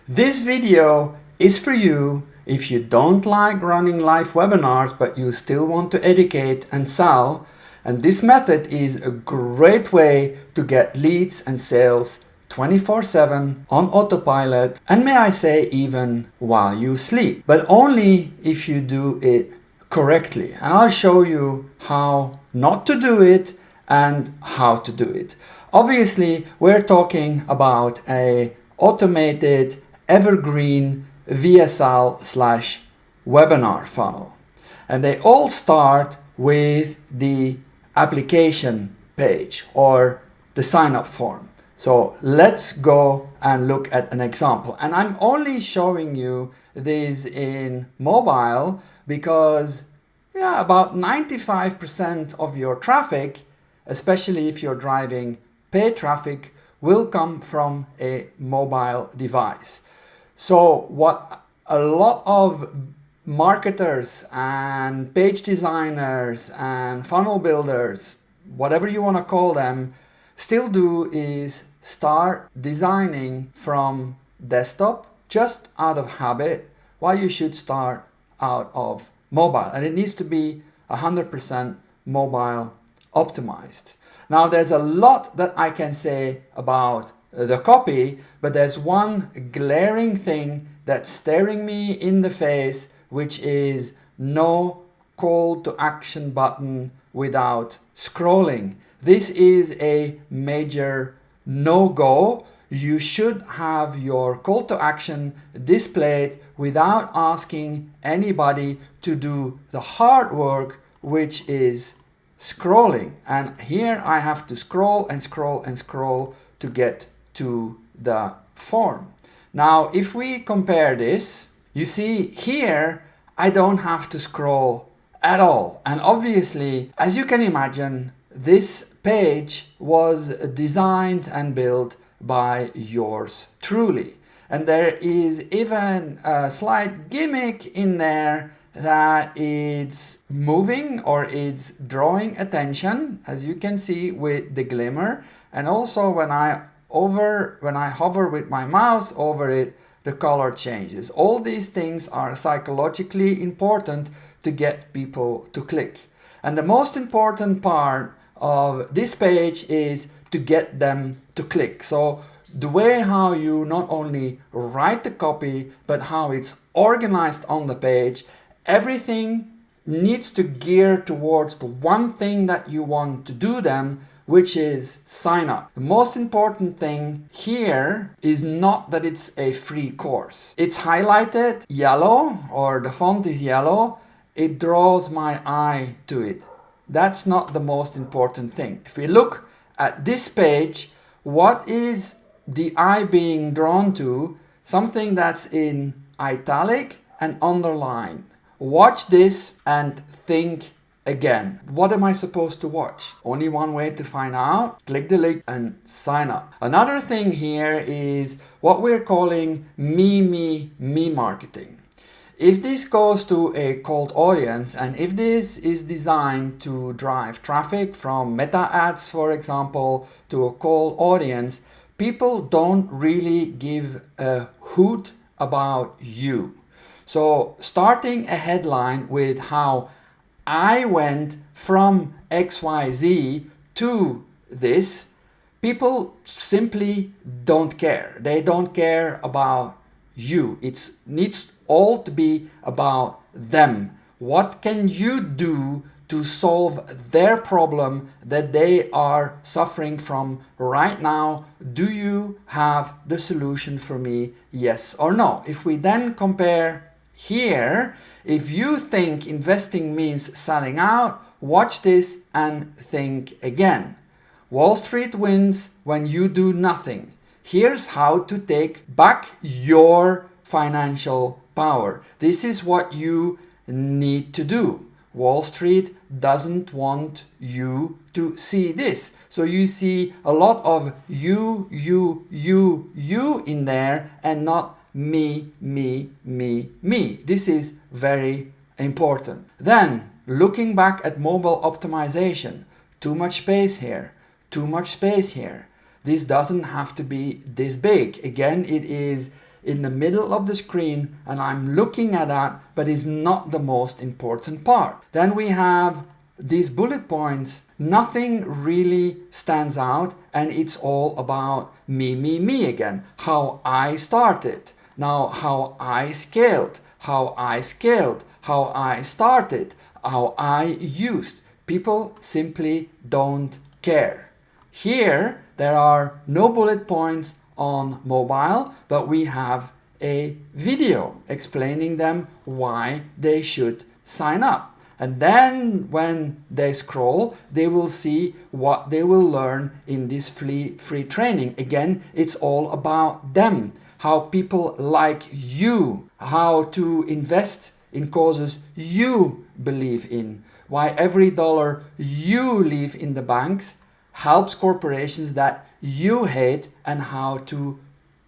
This video is for you if you don't like running live webinars but you still want to educate and sell, and this method is a great way to get leads and sales 24/7 on autopilot, and may I say even while you sleep, but only if you do it correctly. And I'll show you how not to do it and how to do it. Obviously, we're talking about a automated evergreen VSL/webinar funnel. And they all start with the application page or the sign up form. So let's go and look at an example. And I'm only showing you this in mobile because about 95% of your traffic, especially if you're driving paid traffic, will come from a mobile device. So what a lot of marketers and page designers and funnel builders, whatever you want to call them, still do is start designing from desktop just out of habit, while you should start out of mobile. And it needs to be 100% mobile optimized. Now there's a lot that I can say about the copy, but there's one glaring thing that's staring me in the face, which is no call to action button without scrolling. This is a major no-go. You should have your call to action displayed without asking anybody to do the hard work, which is scrolling. And here I have to scroll and scroll and scroll to get to the form. Now, if we compare this, you see here, I don't have to scroll at all. And obviously, as you can imagine, this page was designed and built by yours truly. And there is even a slight gimmick in there that it's moving or it's drawing attention, as you can see with the glimmer. And also when I hover with my mouse over it, the color changes. All these things are psychologically important to get people to click. And the most important part of this page is to get them to click. So the way how you not only write the copy, but how it's organized on the page, everything needs to gear towards the one thing that you want to do them, which is sign up. The most important thing here is not that it's a free course. It's highlighted yellow, or the font is yellow. It draws my eye to it. That's not the most important thing. If we look at this page, what is the eye being drawn to? Something that's in italic and underlined. Watch this and think again. What am I supposed to watch? Only one way to find out. Click the link and sign up. Another thing here is what we're calling me marketing. If this goes to a cold audience, and if this is designed to drive traffic from meta ads, for example, to a cold audience, people don't really give a hoot about you. So starting a headline with how I went from XYZ to this, people simply don't care. They don't care about you. It needs all to be about them. What can you do to solve their problem that they are suffering from right now? Do you have the solution for me? Yes or no? If we then compare here, if you think investing means selling out, watch this and think again. Wall Street wins when you do nothing. Here's how to take back your financial power. This is what you need to do. Wall Street doesn't want you to see this. So you see a lot of you in there and not me. This is very important. Then, looking back at mobile optimization, too much space here, too much space here. This doesn't have to be this big. Again, it is in the middle of the screen and I'm looking at that, but it's not the most important part. Then we have these bullet points. Nothing really stands out, and it's all about me again. How I started, now how I scaled, how I started, how I used. People simply don't care. Here, there are no bullet points on mobile, but we have a video explaining them why they should sign up. And then when they scroll, they will see what they will learn in this free training. Again, it's all about them, how people like you, how to invest in causes you believe in, why every dollar you leave in the banks helps corporations that you hate, and how to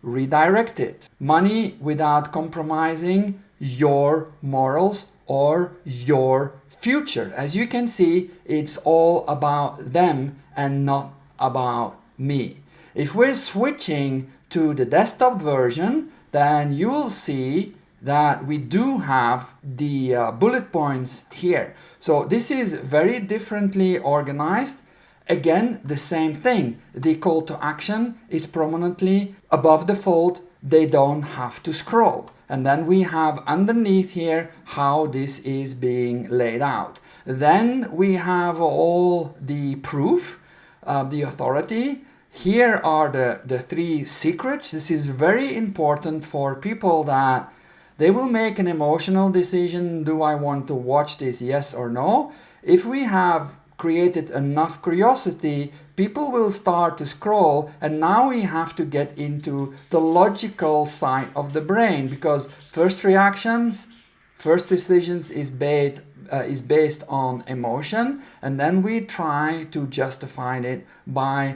redirect it. Money without compromising your morals or your future. As you can see, it's all about them and not about me. If we're switching to the desktop version, then you will see that we do have the bullet points here. So this is very differently organized. Again, the same thing. The call to action is prominently above the fold. They don't have to scroll. And then we have underneath here how this is being laid out. Then we have all the proof, the authority. Here are the three secrets. This is very important for people that they will make an emotional decision. Do I want to watch this, yes or no? If we have created enough curiosity, people will start to scroll, and now we have to get into the logical side of the brain, because first reactions, first decisions is based on emotion, and then we try to justify it by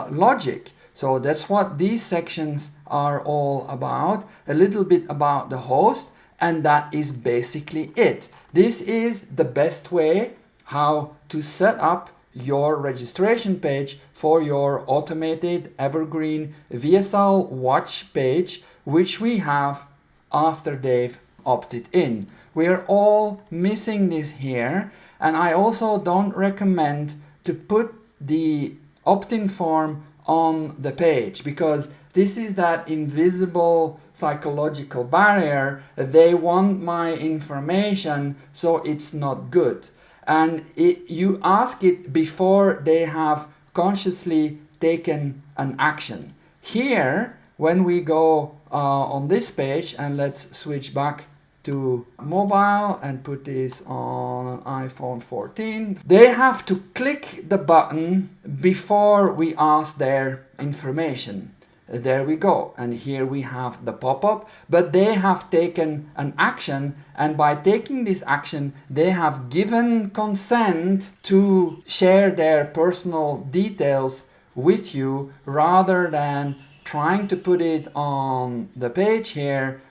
logic. So that's what these sections are all about, a little bit about the host, and that is basically it. This is the best way how to set up your registration page for your automated evergreen VSL watch page, which we have after they've opted in. We're all missing this here, and I also don't recommend to put the opt-in form on the page, because this is that invisible psychological barrier. They want my information, so it's not good. And you ask it before they have consciously taken an action. Here, when we go on this page, and let's switch back to mobile and put this on an iPhone 14, they have to click the button before we ask their information. There we go, and here we have the pop-up, but they have taken an action, and by taking this action they have given consent to share their personal details with you, rather than trying to put it on the page here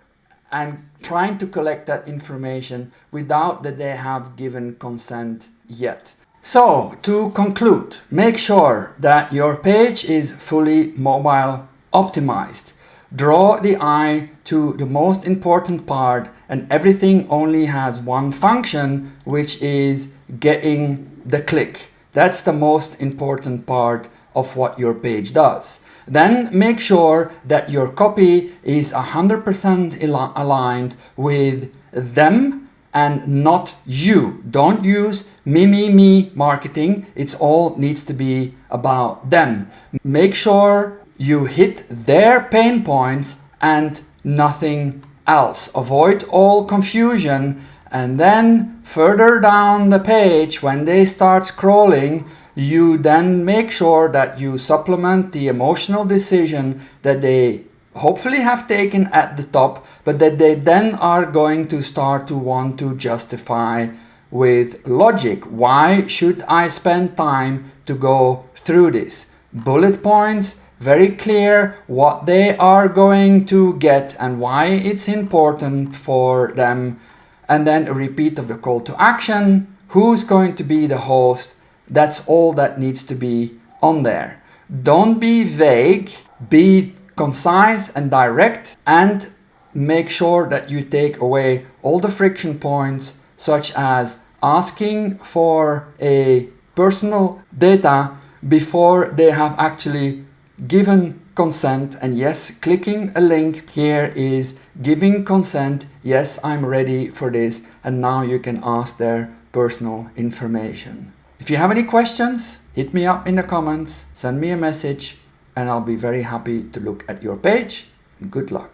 and trying to collect that information without that they have given consent yet. So to conclude, make sure that your page is fully mobile optimized. Draw the eye to the most important part, and everything only has one function, which is getting the click. That's the most important part of what your page does. Then make sure that your copy is 100% aligned with them and not you. Don't use me marketing. It's all needs to be about them. Make sure you hit their pain points and nothing else. Avoid all confusion, and then further down the page, when they start scrolling, you then make sure that you supplement the emotional decision that they hopefully have taken at the top, but that they then are going to start to want to justify with logic. Why should I spend time to go through this? Bullet points, very clear what they are going to get and why it's important for them, and then a repeat of the call to action, who's going to be the host. That's all that needs to be on there. Don't be vague, be concise and direct, and make sure that you take away all the friction points, such as asking for a personal data before they have actually given consent. And yes, clicking a link here is giving consent. Yes, I'm ready for this. And now you can ask their personal information. If you have any questions, hit me up in the comments, send me a message, and I'll be very happy to look at your page. And good luck.